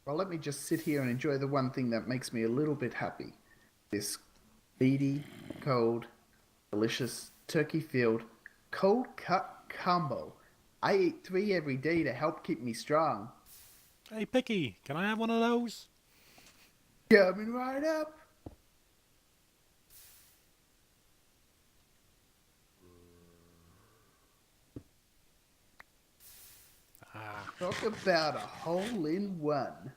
Well, let me just sit here and enjoy the one thing that makes me a little bit happy. This beady, cold, delicious turkey filled cold cut combo. I eat three every day to help keep me strong. Hey, Picky, can I have one of those? Coming right up. Ah, Talk about a hole in one.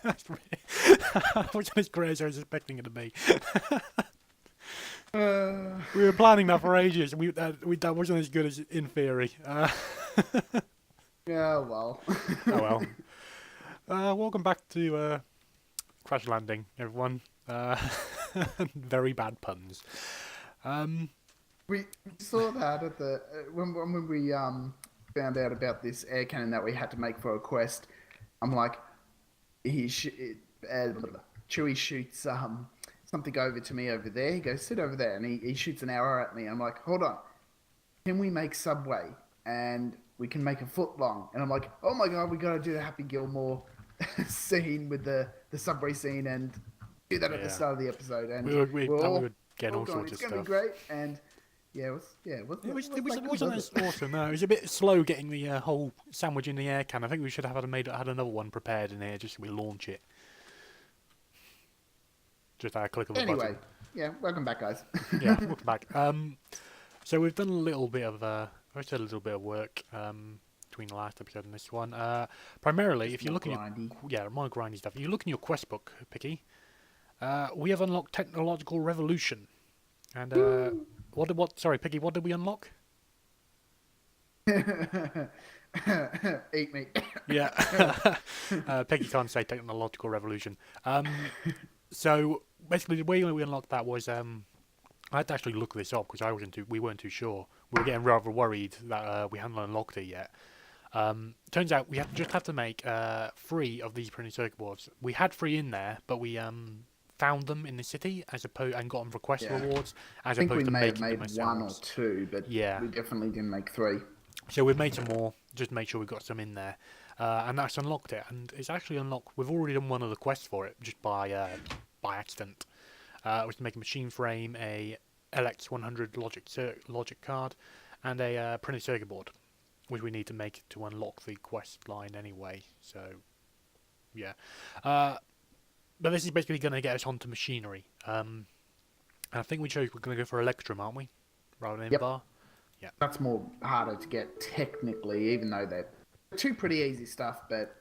that's really... I wasn't as great as I was expecting it to be. Uh, We were planning that for ages. That wasn't as good as in theory. yeah, well. Oh well. Welcome back to Crash Landing, everyone. Uh, very bad puns. Um, we saw that at the when we found out about this air cannon that we had to make for a quest. I'm like, he sh- uh, Chewie shoots something over to me over there. He goes, sit over there, and he shoots an arrow at me. I'm like, hold on, can we make Subway? And we can make a foot long. And I'm like, oh my god, we got to do the Happy Gilmore scene with the Subway scene and do that at the yeah, start of the episode. we And were we, we're that we were getting all all going, sorts it's of gonna be stuff. great. And yeah, It wasn't that good, wasn't was as it? awesome. No, it was a bit slow getting the whole sandwich in the air can. I think we should have had another one prepared in here just so we launch it. Just at a click of a Anyway, button. yeah, welcome back, guys. Yeah, welcome back. So we've done a little bit of work between the last episode and this one. Primarily, Just if you more look in your grindy. more grindy stuff. If you look in your quest book, Picky, we have unlocked technological revolution. And Woo! Sorry, Picky, what did we unlock? Eat me. Yeah, Peggy can't say technological revolution. So basically, the way we unlocked that was I had to actually look this up because we weren't too sure. We were getting rather worried that we hadn't unlocked it yet. Turns out we just had to make three of these printed circuit boards. We had three in there, but we found them in the city as opposed and got them for quest Yeah. rewards as I think we opposed to may have making them made one or ourselves. two, but Yeah, we definitely didn't make three. so we've made some more just to make sure we got some in there, and that's unlocked it. And it's actually unlocked. We've already done one of the quests for it just by accident. It was to make a machine frame, a LX100 logic card, and a printed circuit board, which we need to make to unlock the quest line anyway. So, yeah. Uh, but this is basically going to get us onto machinery. And I think we're going to go for Electrum, aren't we? Rather than Yep. Bar? Yeah. That's more harder to get technically, even though they're two pretty easy stuff, but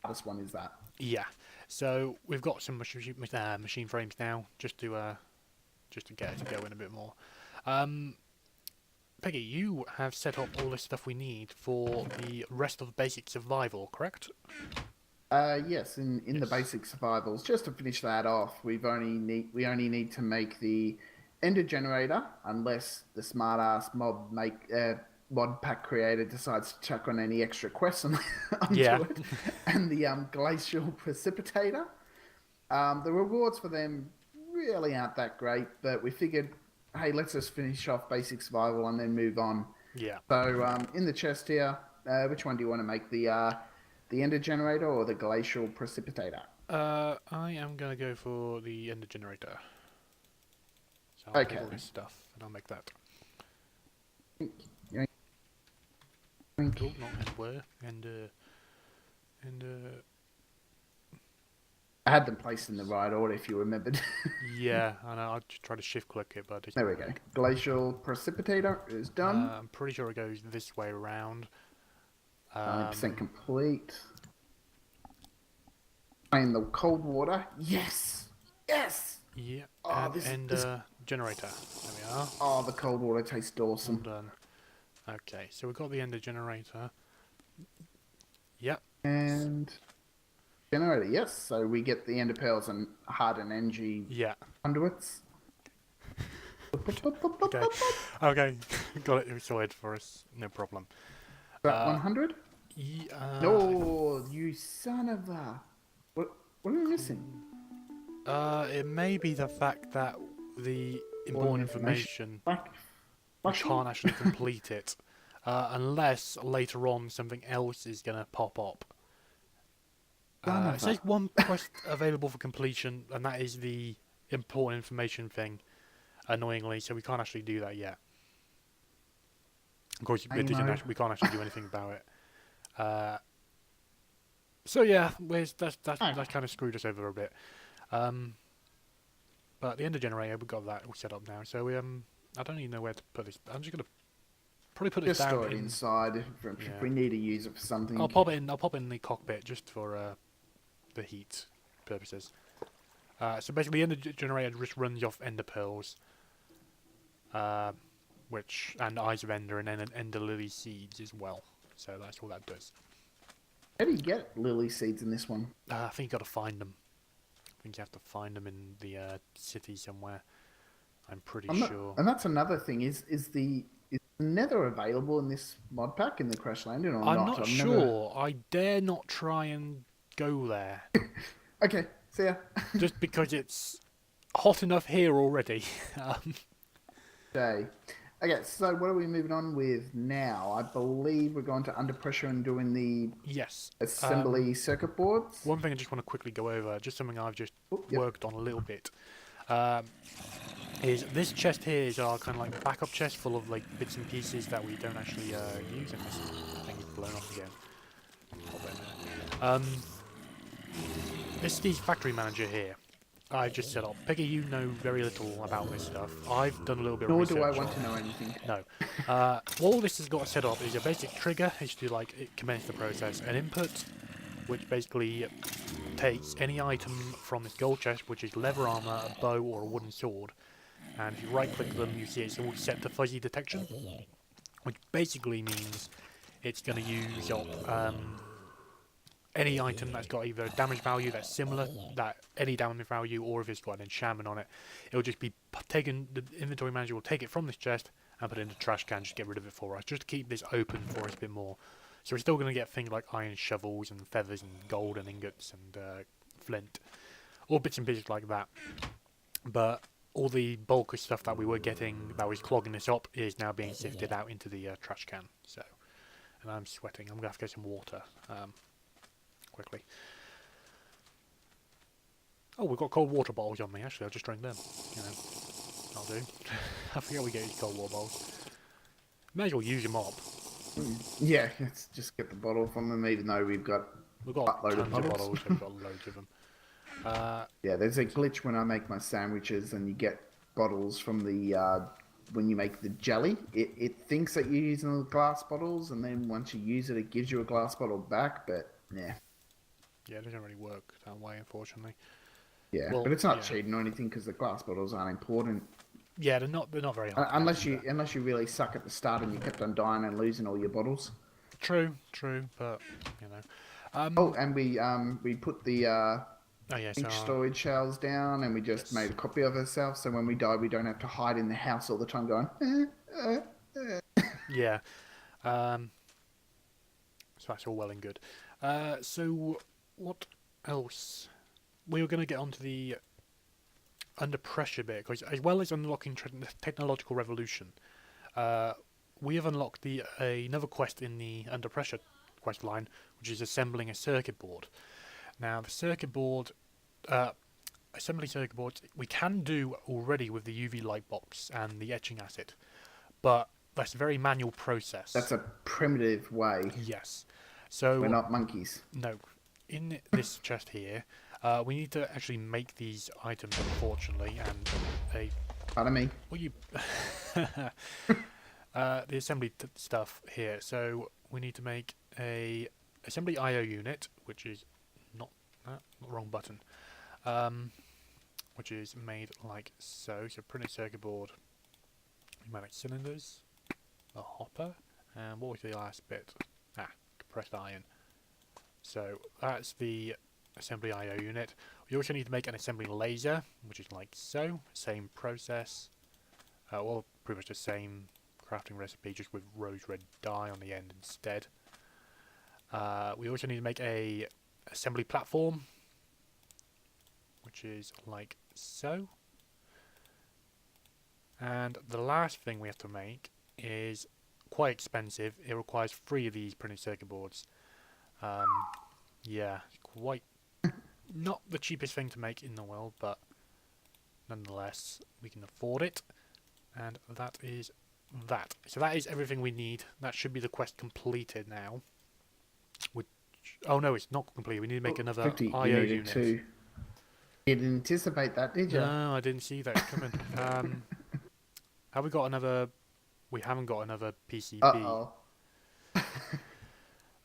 hardest one is that. Yeah. So we've got some machine frames now, just to get us going a bit more. Um, Peggy, you have set up all the stuff we need for the rest of basic survival, correct? Yes, in the Yes. basic survivals, just to finish that off, we only need to make the ender generator unless the smart ass mod pack creator decides to chuck on any extra quests Yeah. onto it, and the glacial precipitator. The rewards for them really aren't that great, but we figured, hey, let's just finish off basic survival and then move on. Yeah. So in the chest here, which one do you want to make? The ender generator or the glacial precipitator? I am gonna go for the ender generator. So I'll take Okay. all this stuff and I'll make that. Yoink, Oh, yoink. not end where? And I had them placed in the right order if you remembered. yeah, I know. I'll just try to shift click it, but it There doesn't we go. work. Glacial precipitator is done. I'm pretty sure it goes this way around. 90% complete. In the cold water. Yes! Yes! Yeah, Oh, and ender generator. There we are. oh, the cold water tastes All awesome. done. Okay, so we've got the ender generator. Yep. And generator, yes. So we get the ender pearls and hardened NG Yeah. conduits. Okay. Okay. Got it sorted for us. No problem. About 100? Yeah, No, you son of a... What are we missing? it may be the fact that the important information Black, we black can't actually complete it unless later on something else is gonna pop up. Son It of says a... one quest available for completion, and that is the important information thing, annoyingly, so we can't actually do that yet. Of course, Amo. we can't actually do anything about it. So yeah, that's Okay. kind of screwed us over a bit. Um, but the ender generator, we've got that all set up now. So I don't even know where to put this. I'm just gonna probably put this Just down store it in. inside if Yeah, we need to use it for something. I'll pop it in. I'll pop it in the cockpit just for the heat purposes. So basically, the ender generator just runs off ender pearls, uh, which and eyes of ender and then ender lily seeds as well. So that's all that does. How do you get lily seeds in this one? I think you got to find them. I think you have to find them in the city somewhere. I'm pretty sure. And that's another thing. Is the Nether available in this mod pack in the Crash Landing or I'm not? not I've never. sure. I dare not try and go there. Okay, see ya. Just because it's hot enough here already. um, Okay. Okay, so what are we moving on with now? I believe we're going to under pressure and doing the yes. assembly circuit boards. One thing I just want to quickly go over, just something I've just Oh, yep. worked on a little bit, um, is this chest here is our kind of like backup chest full of like bits and pieces that we don't actually use, and this thing is blown off again. Pop it in there. This is the factory manager here. I just set up. Peggy, you know very little about this stuff. I've done a little bit of Nor research. do I want to know anything. No. All this has got set up is a basic trigger, is to like commence the process. An input, which basically takes any item from this gold chest, which is leather armor, a bow, or a wooden sword, and if you right-click them, you see it's all set to fuzzy detection, which basically means it's going to use up any item that's got either a damage value that's similar, that any damage value, or if it's got an enchantment on it, it'll just be taken. The inventory manager will take it from this chest and put it in the trash can, just get rid of it for us, just to keep this open for us a bit more. So we're still going to get things like iron shovels and feathers and gold and ingots and flint, all bits and pieces like that. But all the bulk of stuff that we were getting that was clogging this up is now being sifted out into the trash can. So, and I'm sweating. I'm going to have to get some water. Quickly. Oh, we've got cold water bottles on me. Actually, I'll just drink them. You know, I'll do. I forget we get these cold water bottles. May as well use them up. Yeah, let's just get the bottle from them, even though we've got Tons of of bottles. bottles. We've got loads of them. Yeah, there's a glitch when I make my sandwiches and you get bottles from the when you make the jelly. It thinks that you're using the glass bottles, and then once you use it, it gives you a glass bottle back. But yeah. Yeah, it doesn't really work that way, unfortunately. Yeah, Well, but it's not yeah. cheating or anything because the glass bottles aren't important Yeah, they're not very hard. unless you really suck at the start and you kept on dying and losing all your bottles. True, but you know. Oh, and we put the Oh yeah, ink storage shells down, and we just made a copy of ourselves, so when we die, we don't have to hide in the house all the time going. yeah. So that's all well and good. So what else? We were going to get onto the under pressure bit, because as well as unlocking technological revolution, we have unlocked another quest in the under pressure quest line, which is assembling a circuit board. Now the circuit board, assembly circuit boards, we can do already with the UV light box and the etching acid, but that's a very manual process. That's a primitive way. Yes. So We're not monkeys. no, in this chest here, we need to actually make these items, unfortunately, and Pardon me. well, you the assembly stuff here. So we need to make a assembly IO unit, which is not that wrong button, which is made like so. So printed circuit board, pneumatic cylinders, a hopper, and what was the last bit? Compressed iron. So that's the assembly IO unit. We also need to make an assembly laser, which is like so. Same process. Well, pretty much the same crafting recipe, just with rose red dye on the end instead. We also need to make a assembly platform, which is like so. And the last thing we have to make is quite expensive. It requires 3 of these printed circuit boards. Yeah, quite not the cheapest thing to make in the world, but nonetheless, we can afford it. And that is that. So that is everything we need. That should be the quest completed now. Which, oh no, it's not complete. We need to make another 50, IO you needed unit. two. You didn't anticipate that, did you? No, I didn't see that coming. Have we got another? We haven't got another PCB. Uh-oh.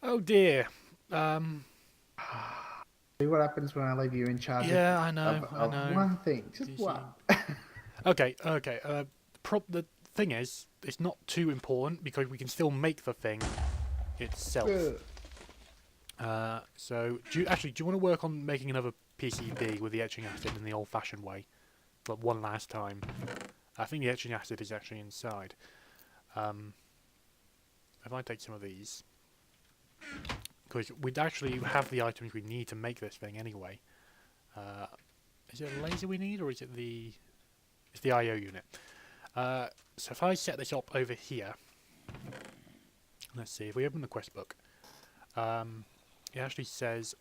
Oh dear. See what happens when I leave you in charge Yeah, I know. of one thing. Just You one. Okay. The thing is, it's not too important because we can still make the thing itself. Good. So, do you want to work on making another PCB with the etching acid in the old-fashioned way, but one last time? I think the etching acid is actually inside. If I take some of these, because we'd actually have the items we need to make this thing anyway. Is it a laser we need, or is it the... It's the IO unit. So if I set this up over here, let's see, if we open the quest book, it actually says,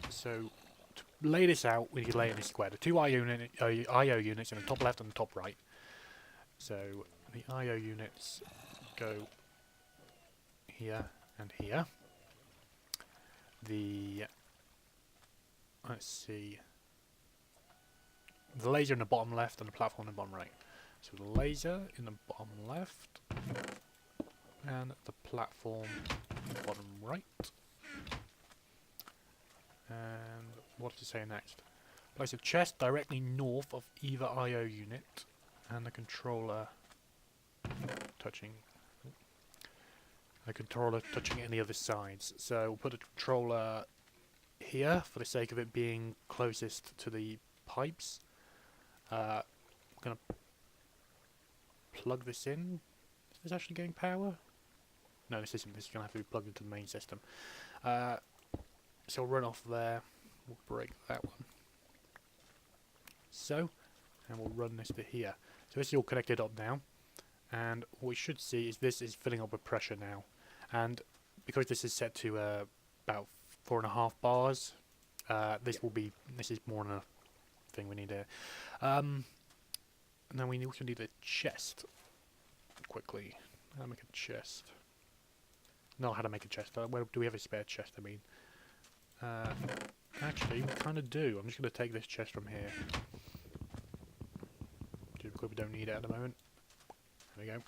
so to lay this out, we need to lay it in a square. The two IO units in the top left and the top right. So the IO units go here and here. Let's see, the laser in the bottom left and the platform in the bottom right. So the laser in the bottom left and the platform in the bottom right. And what does it say next? Place a chest directly north of either IO unit and the controller touching any other sides. So we'll put a controller here for the sake of it being closest to the pipes. We're going to plug this in. Is this actually getting power? No, this isn't. This is going to have to be plugged into the main system. So we'll run off there. We'll break that one. So, and we'll run this bit here. So this is all connected up now. And what we should see is this is filling up with pressure now. And because this is set to about 4.5 bars, this is more than a thing we need here. And then we also need a chest. Quickly, how to make a chest? Not how to make a chest. Where do we have a spare chest? I mean, actually, we kind of do. I'm just going to take this chest from here. Because we don't need it at the moment. There we go.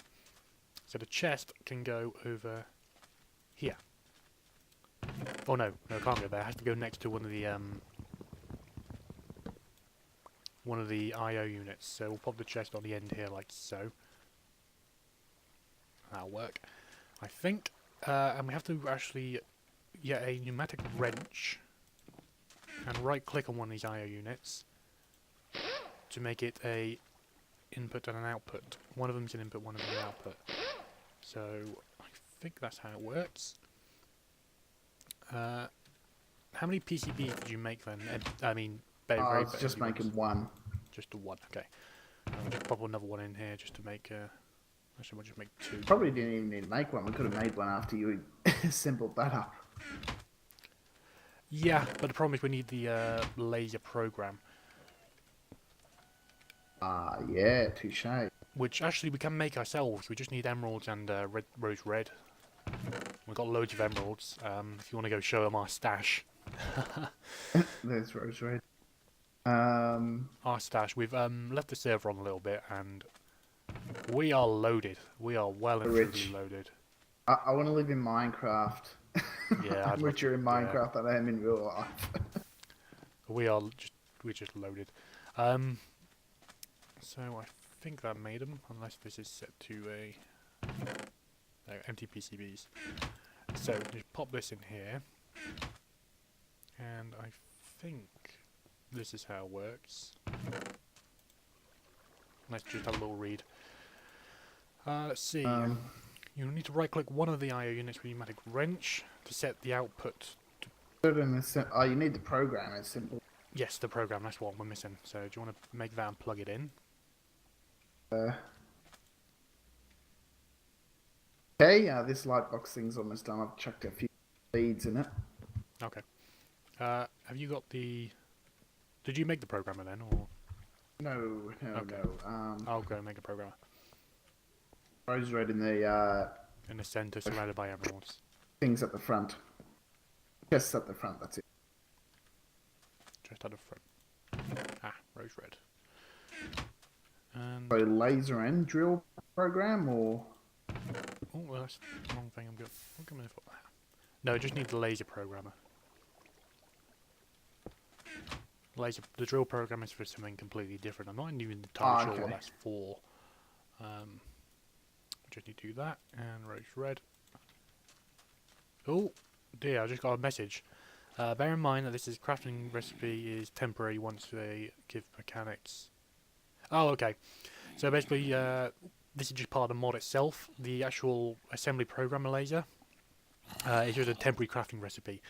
So the chest can go over here. Oh no, it can't go there. It has to go next to one of the IO units. So we'll pop the chest on the end here, like so. That'll work, I think. And we have to actually get a pneumatic wrench and right-click on one of these IO units to make it a input and an output. One of them's an input, one of them an output. So I think that's how it works. How many PCBs did you make then? I mean, I was just making one. Just the one, okay. I'll just pop another one in here just to make. Actually, we'll just make two. Probably didn't even need to make one. We could have made one after you assembled that up. Yeah, but the problem is we need the laser program. Yeah, touche. Which actually we can make ourselves. We just need emeralds and rose red. We've got loads of emeralds. If you want to go show them our stash. There's rose red. Our stash. We've left the server on a little bit and we are loaded. We are well and truly loaded. I want to live in Minecraft. Yeah, I'm richer in Minecraft than I am in real life. We're just loaded. So I think that made them, unless this is set to a empty PCBs. So just pop this in here, and I think this is how it works. Let's just have a little read. Let's see. You need to right-click one of the IO units with a pneumatic wrench to set the output. Oh, you need the program. It's simple. Yes, the program. That's what we're missing. So do you want to make that and plug it in? Okay. This light box thing's almost done. I've chucked a few seeds in it. Okay. Have you got the Did you make the programmer then, or No, no, Okay. no. I'll go make a programmer Rose red in the in the center, surrounded by emeralds, things at the front. Just at the front. That's it. just at the front. Ah, rose red. And So laser and drill program, or oh, well, that's the wrong thing. I'm going for that. No, just need the laser programmer. The drill program is for something completely different. I'm not even entirely sure what okay. that's for. Just need to do that and rose red. Oh dear, I just got a message. Bear in mind that this crafting recipe is temporary once they give mechanics. Oh, okay. So basically, this is just part of the mod itself. The actual assembly programmer laser is just a temporary crafting recipe.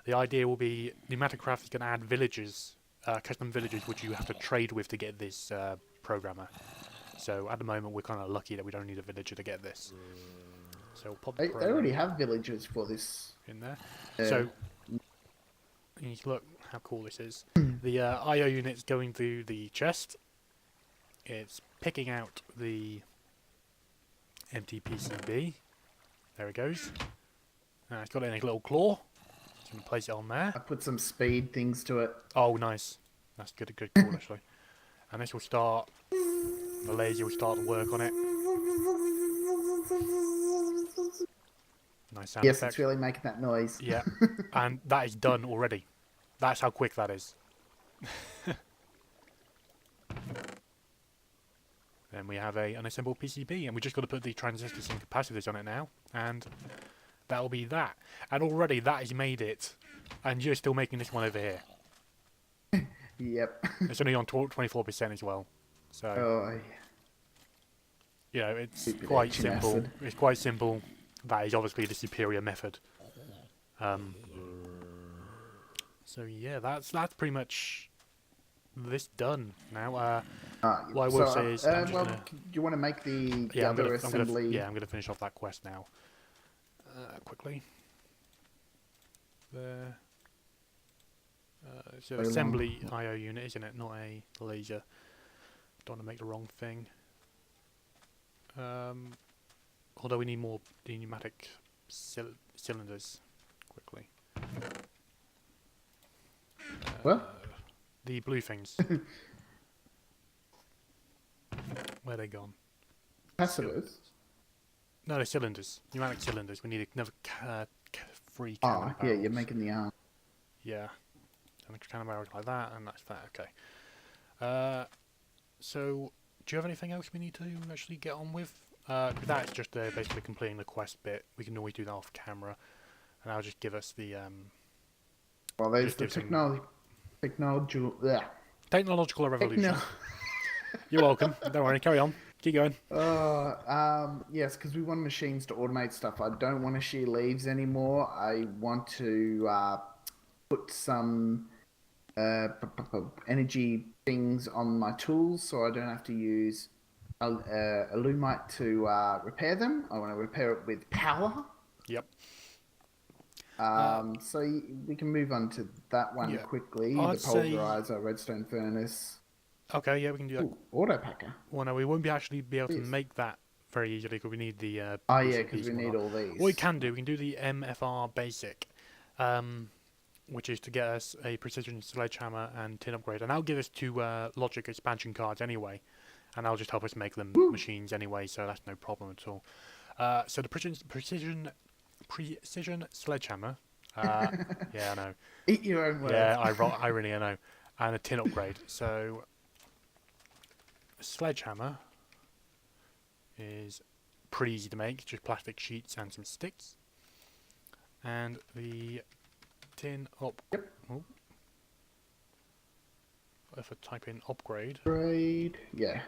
The idea will be Pneumatic-Craft is going to add villagers, custom villagers, which you have to trade with to get this programmer. So at the moment, we're kind of lucky that we don't need a villager to get this. So we'll pop the they already have villagers for this. in there. So you look how cool this is. The IO unit's going through the chest. It's picking out the empty PCB. There it goes. It's got it in a little claw. Just going to place it on there. I put some speed things to it. Oh, nice. That's good call, actually. And this will start... The laser will start to work on it. Nice sound Yes, effect. it's really making that noise. Yeah. And that is done already. That's how quick that is. Then we have a unassembled PCB, and we just got to put the transistors and capacitors on it now, and that'll be that. And already that has made it, and you're still making this one over here. Yep. It's only on 24% as well, so Oh, you know it's Stupid quite etching simple. acid. It's quite simple. That is obviously the superior method. So yeah, that's pretty much this done now. What I will say is, I'm just well, gonna, do you want to make the yeah, I'm other gonna, assembly? I'm gonna finish off that quest now. Quickly. There. So Very assembly IO unit, isn't it? Not a laser. Don't want to make the wrong thing. Although we need more pneumatic cylinders. Quickly. What? The blue things. Where are they gone? Capacitors. No, they're cylinders. Pneumatic cylinders. We need another free Oh, cannon yeah, you're barrels. making the arm. Yeah. And the cannon barrels like that, and that's that. Okay. So, do you have anything else we need to actually get on with? That's just basically completing the quest bit. We can always do that off camera, and that'll just give us the Well, there's just the gives him- technological revolution. Techno- You're welcome. Don't worry. Carry on. Keep going. Yes, because we want machines to automate stuff. I don't want to shear leaves anymore. I want to put some energy things on my tools so I don't have to use alumite to repair them. I want to repair it with power. Yep. So we can move on to that one Yeah. quickly. I'd The say- pulverizer, redstone furnace. Okay. Yeah, we can do that. Ooh, auto packer. Well, no, we won't actually be able to Yes. make that very easily because we need the. Oh yeah, PCBs because we and need whatnot. all these. What we can do, we can do the MFR basic, which is to get us a precision sledgehammer and tin upgrade, and that'll give us 2 logic expansion cards anyway, and that'll just help us make them machines anyway, so that's no problem at all. So the precision sledgehammer. Yeah, I know. Eat your own words. Yeah, I really know. And a tin upgrade. So, a sledgehammer is pretty easy to make, just plastic sheets and some sticks. And the tin up. Yep. Oh. If I type in upgrade, Upgrade. Yeah.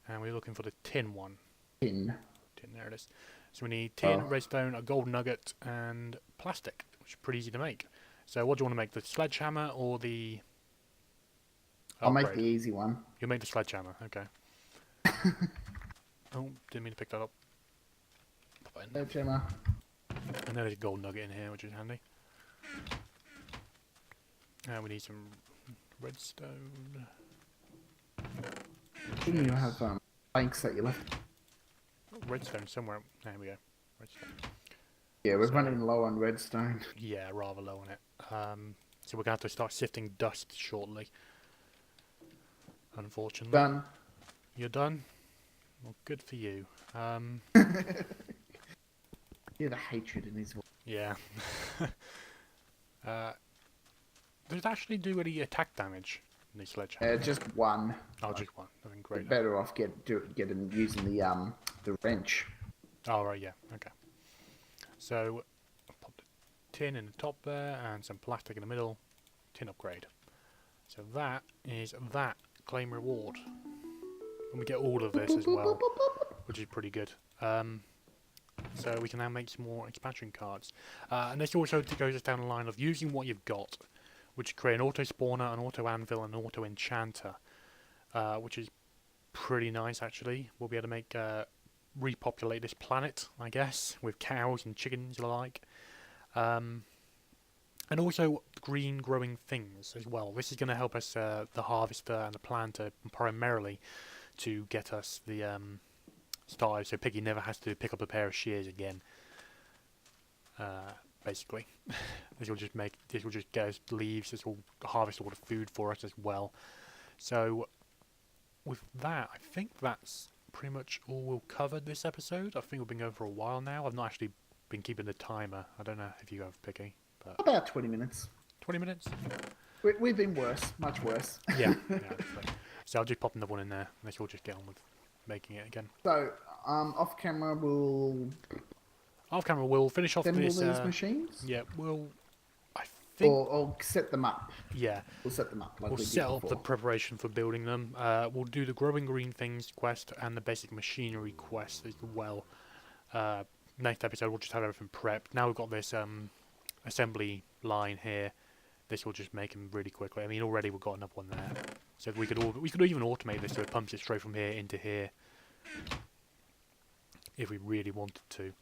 and we're looking for the tin one. Tin. Tin, there it is. So we need tin, Oh. redstone, a gold nugget, and plastic, which is pretty easy to make. So what do you want to make, the sledgehammer or the I'll make upgrade? the easy one. You'll make the sledgehammer, okay. Oh, didn't mean to pick that up. Pop it in. Sledgehammer. And there's a gold nugget in here, which is handy. And we need some Redstone. Shouldn't you have planks that you left? Redstone somewhere. There we go. Redstone. Yeah, we're So- running low on redstone. Yeah, rather low on it. So we're going to have to start sifting dust shortly. Unfortunately. Done. You're done? Well, good for you. Yeah, the hatred in his voice. Yeah. Does it actually do any attack damage in the sledgehammer? Just one. Oh, just one. Nothing You're great. better off using the wrench. Oh, right, yeah. Okay. So, I'll pop the tin in the top there and some plastic in the middle. Tin upgrade. So that is that. Claim reward. And we get all of this as well, which is pretty good. So we can now make some more expansion cards. And this also goes us down the line of using what you've got, which create an auto spawner, an auto anvil, and an auto enchanter, which is pretty nice actually. We'll be able to make repopulate this planet, I guess, with cows and chickens alike. And also green growing things as well. This is going to help us, the harvester and the planter, primarily to get us the started, so Piggy never has to pick up a pair of shears again. Basically, this will just get us leaves. This will harvest all the food for us as well. So with that, I think that's pretty much all we'll cover this episode. I think we've been going for a while now. I've not actually been keeping the timer. I don't know if you have, Piggy, but About 20 minutes. 20 minutes. We've been worse, much worse. Yeah. So I'll just pop another one in there. Let's all just get on with making it again. So, off camera, we'll Off camera, we'll finish off assemble this. these machines? Yeah, I think. Or set them up. Yeah, We'll set them up like we'll we did set up the before. preparation for building them. We'll do the growing green things quest and the basic machinery quest as well. Next episode, we'll just have everything prepped. Now we've got this assembly line here. This will just make them really quickly. I mean, already we've got another one there. So we could even automate this so it pumps it straight from here into here, if we really wanted to.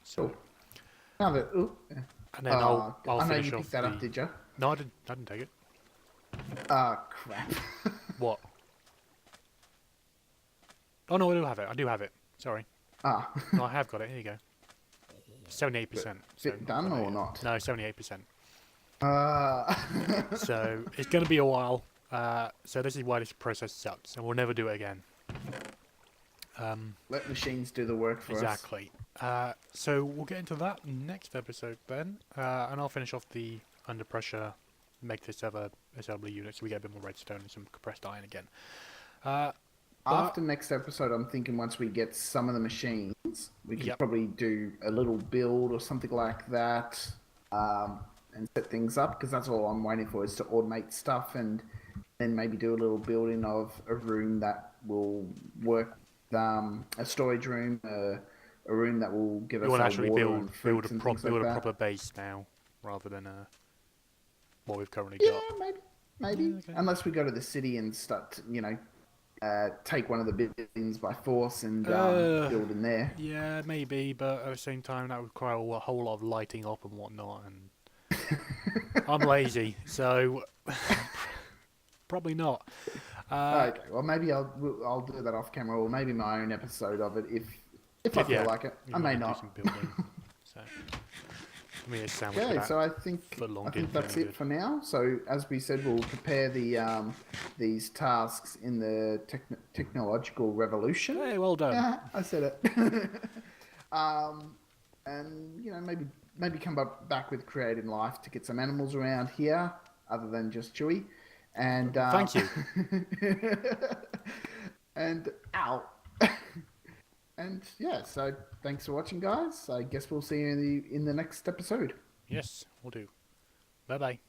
So, Cool. Now that, and then I'll I know finish you off picked that up, did you? No, I didn't take it. Crap. What? Oh no, I do have it. Sorry. No, I have got it. Here you go. 78%. Is it done or not? No, 78%. Uh, So it's going to be a while. So this is why this process sucks, and we'll never do it again. let machines do the work for us. Exactly. So we'll get into that next episode then, and I'll finish off the under pressure, make this other assembly unit so we get a bit more redstone and some compressed iron again. After next episode, I'm thinking once we get some of the machines, we could Yep. probably do a little build or something like that, and set things up, because that's all I'm waiting for is to automate stuff, and then maybe do a little building of a room that will work, a storage room, a room that will give We us want to our actually water build and fruits and things like that. proper base now, rather than what we've currently Yeah, got. maybe. Yeah, okay. Unless we go to the city and start, take one of the buildings by force and build in there. Yeah, maybe, but at the same time that would require a whole lot of lighting up and whatnot, and I'm lazy, so probably not. Okay, well maybe I'll do that off camera, or maybe my own episode of it if I feel like it. you I may wanna do not. some building. So, I mean, it sounds like Okay, that. so I think footlong didn't that's sound it good. for now. So as we said, we'll prepare the these tasks in the technological revolution. Hey, well done. Yeah, I said it. And maybe come back with Creating Life to get some animals around here, other than just Chewy. And Thank you. and ow. And yeah, so thanks for watching, guys. I guess we'll see you in the next episode. Yes, we'll do. Bye bye.